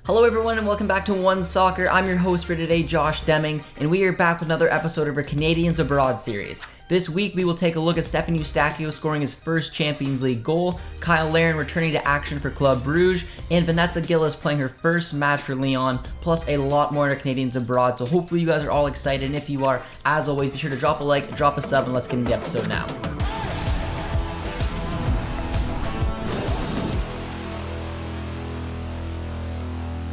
Hello everyone and welcome back to One Soccer. I'm your host for today, Josh Deming, and we are back with another episode of our Canadians Abroad series. This week we will take a look at Eustaquio scoring his first Champions League goal, Cyle Larin returning to action for Club Brugge, and Vanessa Gilles playing her first match for Lyon, plus a lot more in our Canadians Abroad. So hopefully you guys are all excited, and if you are, as always, be sure to drop a like, drop a sub, and let's get into the episode now.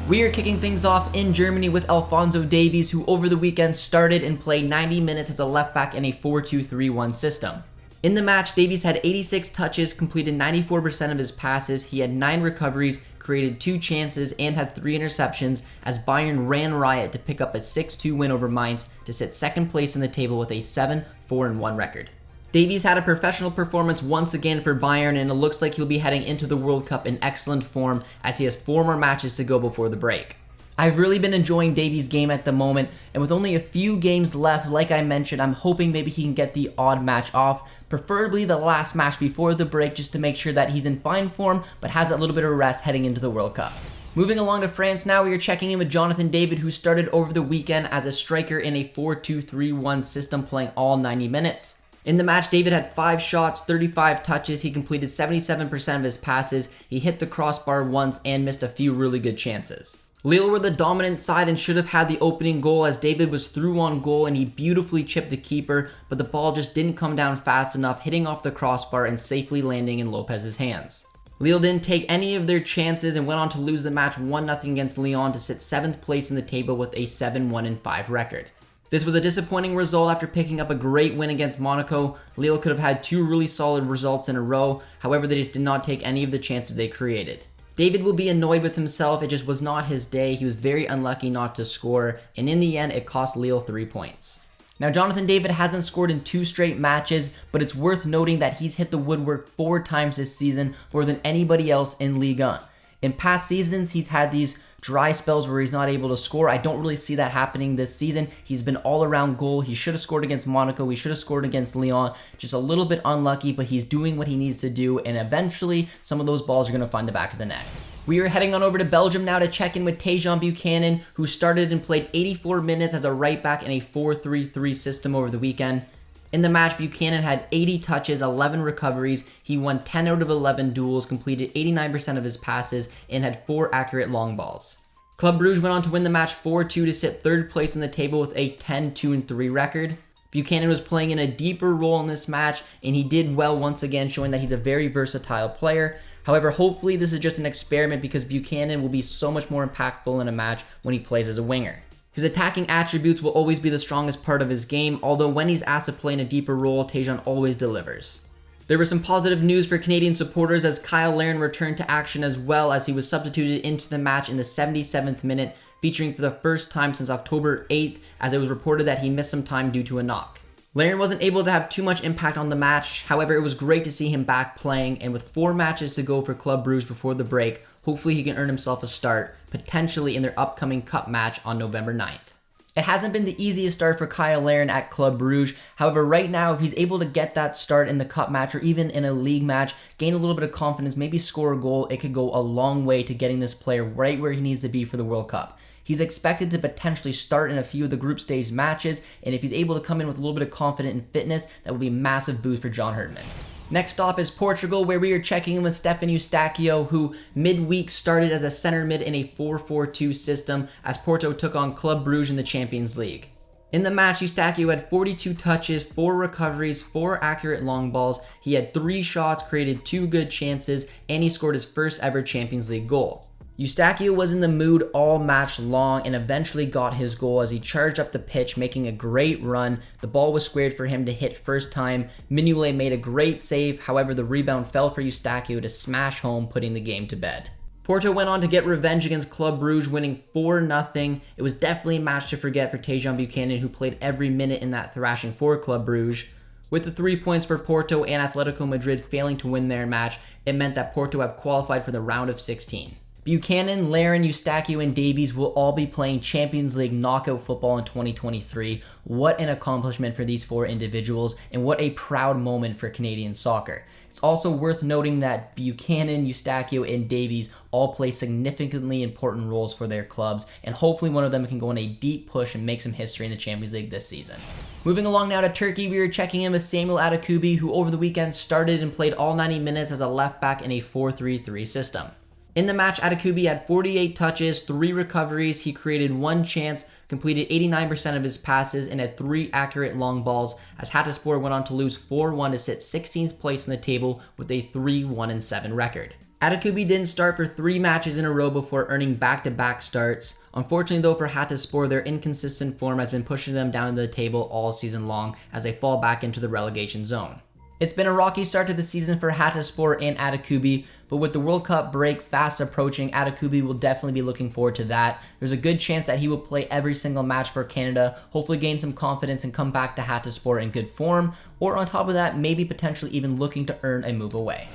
We are kicking things off in Germany with Alphonso Davies, who over the weekend started and played 90 minutes as a left back in a 4-2-3-1 system. In the match, Davies had 86 touches, completed 94% of his passes, he had 9 recoveries, created 2 chances, and had 3 interceptions as Bayern ran riot to pick up a 6-2 win over Mainz to sit second place in the table with a 7-4-1 record. Davies had a professional performance once again for Bayern, and it looks like he'll be heading into the World Cup in excellent form as he has 4 more matches to go before the break. I've really been enjoying Davies' game at the moment, and with only a few games left, like I mentioned, I'm hoping maybe he can get the odd match off, preferably the last match before the break, just to make sure that he's in fine form but has a little bit of rest heading into the World Cup. Moving along to France now, we are checking in with Jonathan David, who started over the weekend as a striker in a 4-2-3-1 system, playing all 90 minutes. In the match, David had 5 shots, 35 touches, he completed 77% of his passes, he hit the crossbar once and missed a few really good chances. Lille were the dominant side and should have had the opening goal as David was through on goal and he beautifully chipped the keeper, but the ball just didn't come down fast enough, hitting off the crossbar and safely landing in Lopez's hands. Lille didn't take any of their chances and went on to lose the match 1-0 against Lyon to sit 7th place in the table with a 7-1-5 record. This was a disappointing result after picking up a great win against Monaco. Lille could have had 2 really solid results in a row, however they just did not take any of the chances they created. David will be annoyed with himself, it just was not his day, he was very unlucky not to score, and in the end it cost Lille 3 points. Now Jonathan David hasn't scored in 2 straight matches, but it's worth noting that he's hit the woodwork 4 times this season, more than anybody else in Ligue 1. In past seasons, he's had these dry spells where he's not able to score. I don't really see that happening this season. He's been all around goal. He should have scored against Monaco. He should have scored against Lyon. Just a little bit unlucky, but he's doing what he needs to do, and eventually some of those balls are going to find the back of the net. We are heading on over to Belgium now to check in with Tajon Buchanan, who started and played 84 minutes as a right back in a 4-3-3 system over the weekend. In the match, Buchanan had 80 touches, 11 recoveries, he won 10 out of 11 duels, completed 89% of his passes, and had 4 accurate long balls. Club Brugge went on to win the match 4-2 to sit 3rd place in the table with a 10-2-3 record. Buchanan was playing in a deeper role in this match, and he did well once again, showing that he's a very versatile player. However, hopefully this is just an experiment because Buchanan will be so much more impactful in a match when he plays as a winger. His attacking attributes will always be the strongest part of his game, although when he's asked to play in a deeper role, Tajon always delivers. There was some positive news for Canadian supporters as Cyle Larin returned to action as well, as he was substituted into the match in the 77th minute, featuring for the first time since October 8th, as it was reported that he missed some time due to a knock. Larin wasn't able to have too much impact on the match, however it was great to see him back playing, and with 4 matches to go for Club Brugge before the break, hopefully he can earn himself a start, potentially in their upcoming cup match on November 9th. It hasn't been the easiest start for Cyle Larin at Club Brugge, however right now if he's able to get that start in the cup match or even in a league match, gain a little bit of confidence, maybe score a goal, it could go a long way to getting this player right where he needs to be for the World Cup. He's expected to potentially start in a few of the group stage matches, and if he's able to come in with a little bit of confidence and fitness, that will be a massive boost for John Herdman. Next stop is Portugal, where we are checking in with Eustaquio, who midweek started as a center mid in a 4-4-2 system as Porto took on Club Brugge in the Champions League. In the match, Eustaquio had 42 touches, 4 recoveries, 4 accurate long balls, he had 3 shots, created 2 good chances, and he scored his first ever Champions League goal. Eustaquio was in the mood all match long and eventually got his goal as he charged up the pitch, making a great run. The ball was squared for him to hit first time. Mignolet made a great save, however the rebound fell for Eustaquio to smash home, putting the game to bed. Porto went on to get revenge against Club Brugge, winning 4-0. It was definitely a match to forget for Tajon Buchanan, who played every minute in that thrashing for Club Brugge. With the 3 points for Porto and Atletico Madrid failing to win their match, it meant that Porto have qualified for the round of 16. Buchanan, Larin, Eustaquio, and Davies will all be playing Champions League knockout football in 2023. What an accomplishment for these 4 individuals, and what a proud moment for Canadian soccer. It's also worth noting that Buchanan, Eustaquio, and Davies all play significantly important roles for their clubs, and hopefully one of them can go on a deep push and make some history in the Champions League this season. Moving along now to Turkey, we are checking in with Cyle Adekugbe, who over the weekend started and played all 90 minutes as a left back in a 4-3-3 system. In the match, Adekugbe had 48 touches, 3 recoveries, he created 1 chance, completed 89% of his passes, and had 3 accurate long balls, as Hatayspor went on to lose 4-1 to sit 16th place in the table with a 3-1-7 record. Adekugbe didn't start for 3 matches in a row before earning back-to-back starts. Unfortunately though for Hatayspor, their inconsistent form has been pushing them down the table all season long as they fall back into the relegation zone. It's been a rocky start to the season for Hatayspor and Adekugbe, but with the World Cup break fast approaching, Adekugbe will definitely be looking forward to that. There's a good chance that he will play every single match for Canada, hopefully gain some confidence and come back to Hatayspor in good form, or on top of that, maybe potentially even looking to earn a move away.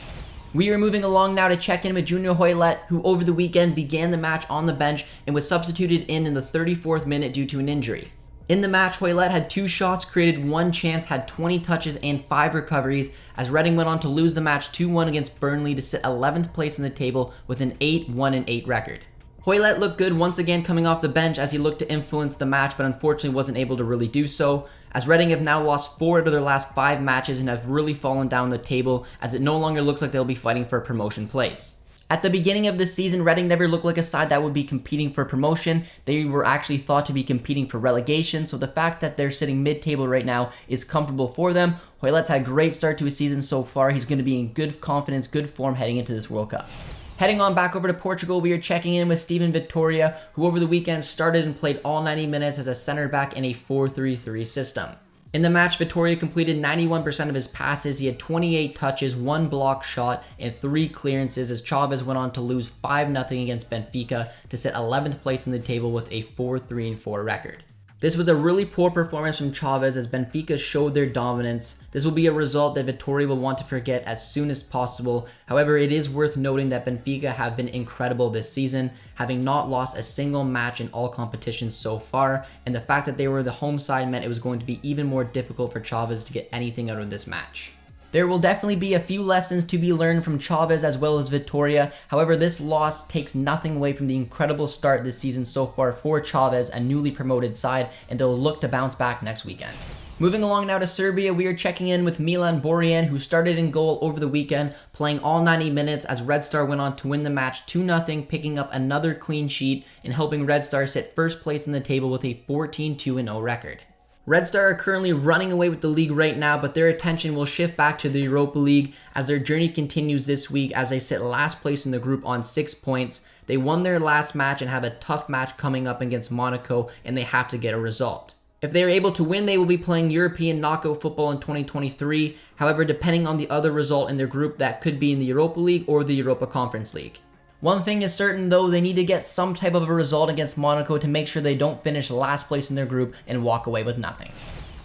We are moving along now to check in with Junior Hoilett, who over the weekend began the match on the bench and was substituted in the 34th minute due to an injury. In the match, Hoilett had 2 shots, created 1 chance, had 20 touches and 5 recoveries, as Reading went on to lose the match 2-1 against Burnley to sit 11th place in the table with an 8-1-8 record. Hoilett looked good once again coming off the bench as he looked to influence the match, but unfortunately wasn't able to really do so, as Reading have now lost 4 out of their last 5 matches and have really fallen down the table, as it no longer looks like they'll be fighting for a promotion place. At the beginning of this season, Reading never looked like a side that would be competing for promotion. They were actually thought to be competing for relegation, so the fact that they're sitting mid-table right now is comfortable for them. Hoilett's had a great start to his season so far. He's going to be in good confidence, good form heading into this World Cup. Heading on back over to Portugal, we are checking in with Steven Vitoria, who over the weekend started and played all 90 minutes as a center back in a 4-3-3 system. In the match, Vitoria completed 91% of his passes, he had 28 touches, 1 block shot, and 3 clearances as Chaves went on to lose 5-0 against Benfica to sit 11th place in the table with a 4-3-4 record. This was a really poor performance from Chaves as Benfica showed their dominance. This will be a result that Vitoria will want to forget as soon as possible. However, it is worth noting that Benfica have been incredible this season, having not lost a single match in all competitions so far, and the fact that they were the home side meant it was going to be even more difficult for Chaves to get anything out of this match. There will definitely be a few lessons to be learned from Chaves as well as Vitoria. However, this loss takes nothing away from the incredible start this season so far for Chaves, a newly promoted side, and they'll look to bounce back next weekend. Moving along now to Serbia, we are checking in with Milan Borjan, who started in goal over the weekend, playing all 90 minutes as Red Star went on to win the match 2-0, picking up another clean sheet and helping Red Star sit first place in the table with a 14-2-0 record. Red Star are currently running away with the league right now, but their attention will shift back to the Europa League as their journey continues this week as they sit last place in the group on 6 points. They won their last match and have a tough match coming up against Monaco, and they have to get a result. If they are able to win, they will be playing European knockout football in 2023. However, depending on the other result in their group, that could be in the Europa League or the Europa Conference League. One thing is certain though, they need to get some type of a result against Monaco to make sure they don't finish last place in their group and walk away with nothing.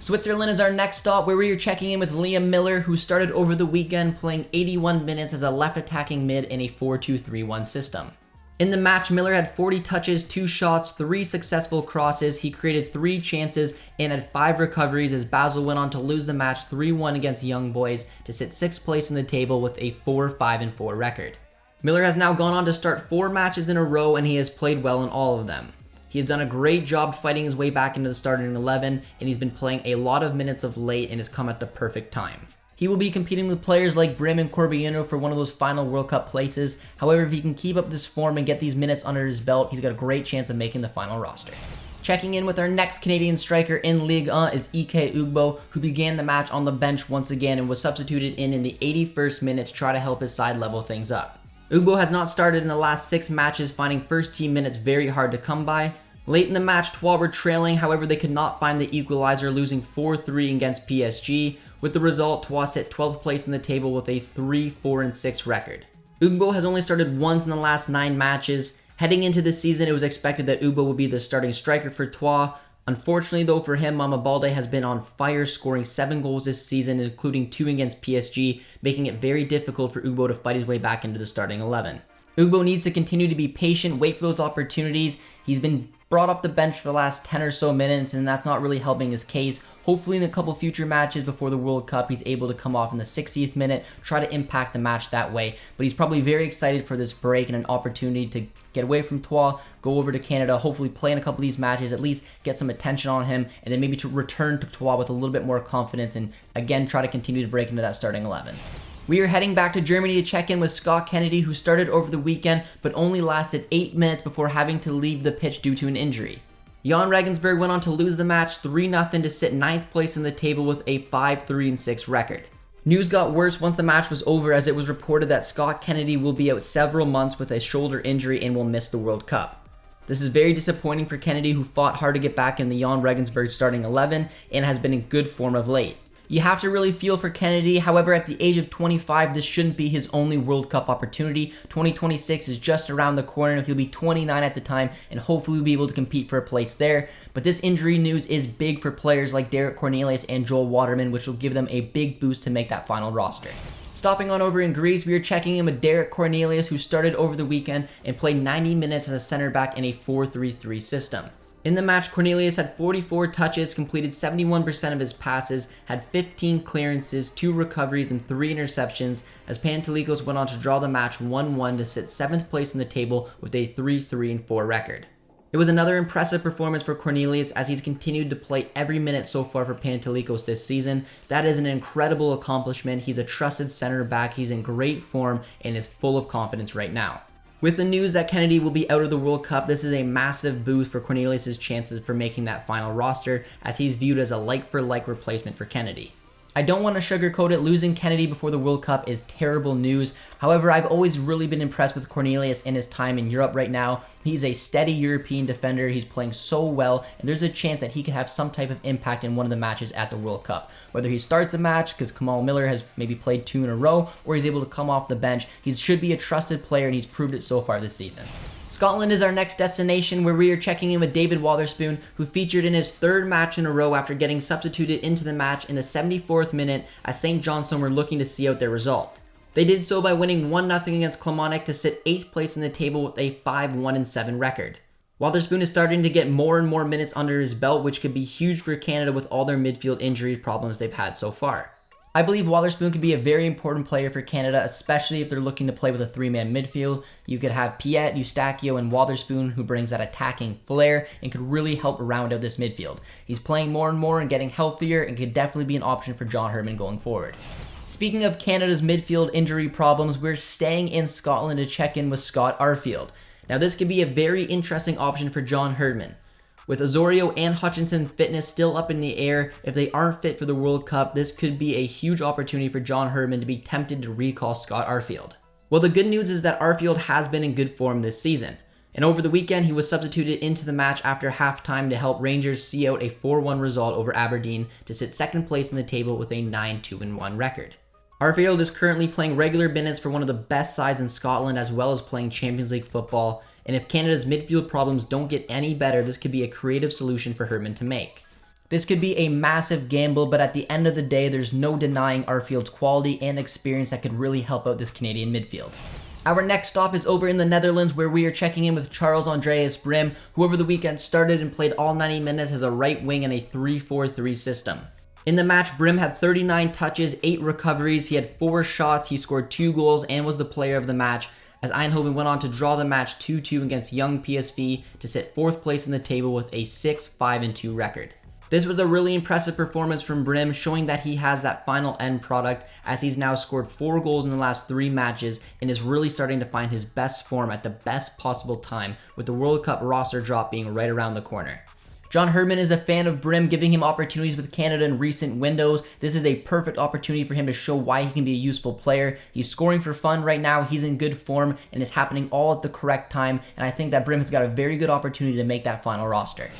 Switzerland is our next stop, where we are checking in with Liam Millar, who started over the weekend playing 81 minutes as a left attacking mid in a 4-2-3-1 system. In the match, Millar had 40 touches, 2 shots, 3 successful crosses, he created 3 chances and had 5 recoveries as Basel went on to lose the match 3-1 against Young Boys to sit 6th place in the table with a 4-5-4 record. Millar has now gone on to start 4 matches in a row and he has played well in all of them. He has done a great job fighting his way back into the starting 11 and he's been playing a lot of minutes of late and has come at the perfect time. He will be competing with players like Brym and Cornelius for one of those final World Cup places. However, if he can keep up this form and get these minutes under his belt, he's got a great chance of making the final roster. Checking in with our next Canadian striker in Ligue 1 is Ike Ugbo, who began the match on the bench once again and was substituted in the 81st minute to try to help his side level things up. Ugbo has not started in the last 6 matches, finding first team minutes very hard to come by. Late in the match, Troyes were trailing, however they could not find the equalizer, losing 4-3 against PSG. With the result, Troyes sit 12th place in the table with a 3-4-6 record. Ugbo has only started once in the last 9 matches. Heading into the season, it was expected that Ugbo would be the starting striker for Troyes. Unfortunately though for him, Mama Baldé has been on fire, scoring 7 goals this season, including 2 against PSG, making it very difficult for Ugbo to fight his way back into the starting 11. Ugbo needs to continue to be patient, wait for those opportunities. He's been brought off the bench for the last 10 or so minutes, and that's not really helping his case. Hopefully in a couple future matches before the World Cup, he's able to come off in the 60th minute, try to impact the match that way. But he's probably very excited for this break and an opportunity to get away from Troyes, go over to Canada, hopefully play in a couple of these matches, at least get some attention on him, and then maybe to return to Troyes with a little bit more confidence and again try to continue to break into that starting 11. We are heading back to Germany to check in with Scott Kennedy, who started over the weekend but only lasted 8 minutes before having to leave the pitch due to an injury. Jan Regensburg went on to lose the match 3-0 to sit 9th place in the table with a 5-3-6 record. News got worse once the match was over, as it was reported that Scott Kennedy will be out several months with a shoulder injury and will miss the World Cup. This is very disappointing for Kennedy, who fought hard to get back in the Jan Regensburg starting 11 and has been in good form of late. You have to really feel for Kennedy. However, at the age of 25, this shouldn't be his only World Cup opportunity. 2026 is just around the corner. He'll be 29 at the time, and hopefully will be able to compete for a place there. But this injury news is big for players like Derek Cornelius and Joel Waterman, which will give them a big boost to make that final roster. Stopping on over in Greece, we are checking in with Derek Cornelius, who started over the weekend and played 90 minutes as a center back in a 4-3-3 system. In the match, Cornelius had 44 touches, completed 71% of his passes, had 15 clearances, 2 recoveries, and 3 interceptions, as Pantelikos went on to draw the match 1-1 to sit 7th place in the table with a 3-3-4 record. It was another impressive performance for Cornelius, as he's continued to play every minute so far for Pantelikos this season. That is an incredible accomplishment. He's a trusted center back, he's in great form, and is full of confidence right now. With the news that Kennedy will be out of the World Cup, this is a massive boost for Cornelius' chances for making that final roster, as he's viewed as a like-for-like replacement for Kennedy. I don't want to sugarcoat it, losing Kennedy before the World Cup is terrible news. However, I've always really been impressed with Cornelius in his time in Europe right now. He's a steady European defender, he's playing so well, and there's a chance that he could have some type of impact in one of the matches at the World Cup. Whether he starts the match, because Kamal Millar has maybe played 2 in a row, or he's able to come off the bench, he should be a trusted player, and he's proved it so far this season. Scotland is our next destination, where we are checking in with David Wotherspoon, who featured in his 3rd match in a row after getting substituted into the match in the 74th minute as St. Johnstone were looking to see out their result. They did so by winning 1-0 against Kilmarnock to sit 8th place in the table with a 5-1-7 record. Wotherspoon is starting to get more and more minutes under his belt, which could be huge for Canada with all their midfield injury problems they've had so far. I believe Wotherspoon could be a very important player for Canada, especially if they're looking to play with a 3-man midfield. You could have Piet, Eustaquio, and Wotherspoon, who brings that attacking flair and could really help round out this midfield. He's playing more and more and getting healthier, and could definitely be an option for John Herdman going forward. Speaking of Canada's midfield injury problems, we're staying in Scotland to check in with Scott Arfield. Now, this could be a very interesting option for John Herdman. With Osorio and Hutchinson fitness still up in the air, if they aren't fit for the World Cup, this could be a huge opportunity for John Herdman to be tempted to recall Scott Arfield. Well, the good news is that Arfield has been in good form this season. And over the weekend, he was substituted into the match after halftime to help Rangers see out a 4-1 result over Aberdeen to sit 2nd place in the table with a 9-2-1 record. Arfield is currently playing regular minutes for one of the best sides in Scotland, as well as playing Champions League football. And if Canada's midfield problems don't get any better, this could be a creative solution for Herdman to make. This could be a massive gamble, but at the end of the day, there's no denying Arfield's quality and experience that could really help out this Canadian midfield. Our next stop is over in the Netherlands, where we are checking in with Charles-Andreas Brym, who over the weekend started and played all 90 minutes as a right wing in a 3-4-3 system. In the match, Brym had 39 touches, 8 recoveries, he had 4 shots, he scored 2 goals, and was the player of the match, as Eindhoven went on to draw the match 2-2 against young PSV to sit 4th place in the table with a 6-5-2 record. This was a really impressive performance from Brym, showing that he has that final end product, as he's now scored 4 goals in the last 3 matches and is really starting to find his best form at the best possible time, with the World Cup roster drop being right around the corner. John Herdman is a fan of Brym, giving him opportunities with Canada in recent windows. This is a perfect opportunity for him to show why he can be a useful player. He's scoring for fun right now, he's in good form, and it's happening all at the correct time, and I think that Brym has got a very good opportunity to make that final roster.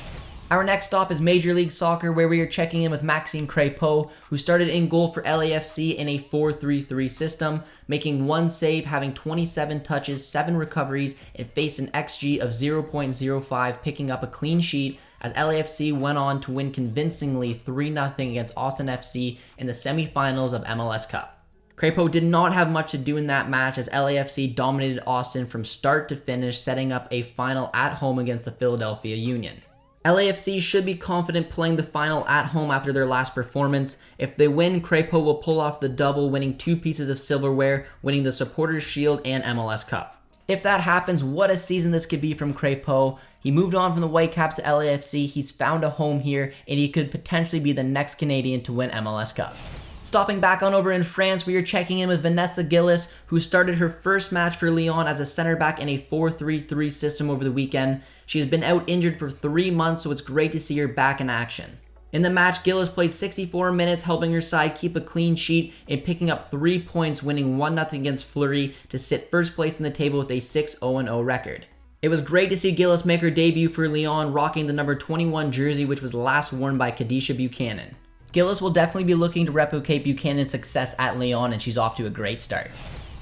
Our next stop is Major League Soccer, where we are checking in with Maxime Crepeau, who started in goal for LAFC in a 4-3-3 system, making 1 save, having 27 touches, 7 recoveries, and faced an XG of 0.05, picking up a clean sheet, as LAFC went on to win convincingly 3-0 against Austin FC in the semifinals of MLS Cup. Crepeau did not have much to do in that match, as LAFC dominated Austin from start to finish, setting up a final at home against the Philadelphia Union. LAFC should be confident playing the final at home after their last performance. If they win, Crepeau will pull off the double, winning 2 pieces of silverware, winning the Supporters' Shield and MLS Cup. If that happens, what a season this could be from Crepeau. He moved on from the Whitecaps to LAFC, he's found a home here, and he could potentially be the next Canadian to win MLS Cup. Stopping back on over in France, we are checking in with Vanessa Gilles, who started her first match for Lyon as a center back in a 4-3-3 system over the weekend. She has been out injured for 3 months, so it's great to see her back in action. In the match, Gilles played 64 minutes, helping her side keep a clean sheet and picking up 3 points, winning 1-0 against Fleury to sit first place in the table with a 6-0-0 record. It was great to see Gilles make her debut for Lyon, rocking the number 21 jersey, which was last worn by Cyle Buchanan. Gilles will definitely be looking to replicate Buchanan's success at Lyon, and she's off to a great start.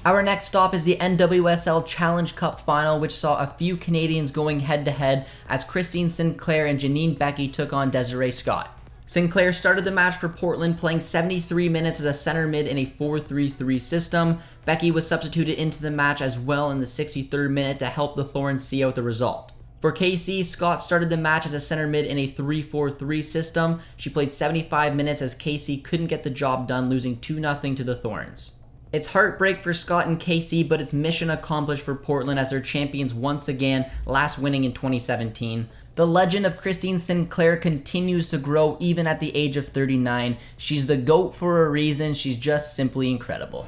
Our next stop is the NWSL Challenge Cup final, which saw a few Canadians going head-to-head as Christine Sinclair and Janine Becky took on Desiree Scott. Sinclair started the match for Portland, playing 73 minutes as a center mid in a 4-3-3 system. Becky was substituted into the match as well in the 63rd minute to help the Thorns see out the result. For KC, Scott started the match as a center mid in a 3-4-3 system. She played 75 minutes as KC couldn't get the job done, losing 2-0 to the Thorns. It's heartbreak for Scott and KC, but it's mission accomplished for Portland as their champions once again, last winning in 2017. The legend of Christine Sinclair continues to grow even at the age of 39. She's the GOAT for a reason. She's just simply incredible.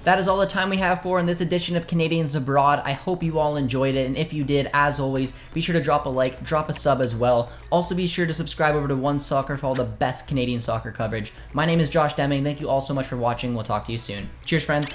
That is all the time we have for in this edition of Canadians Abroad. I hope you all enjoyed it, and if you did, as always, be sure to drop a like, drop a sub as well. Also be sure to subscribe over to One Soccer for all the best Canadian soccer coverage. My name is Josh Deming. Thank you all so much for watching. We'll talk to you soon. Cheers, friends.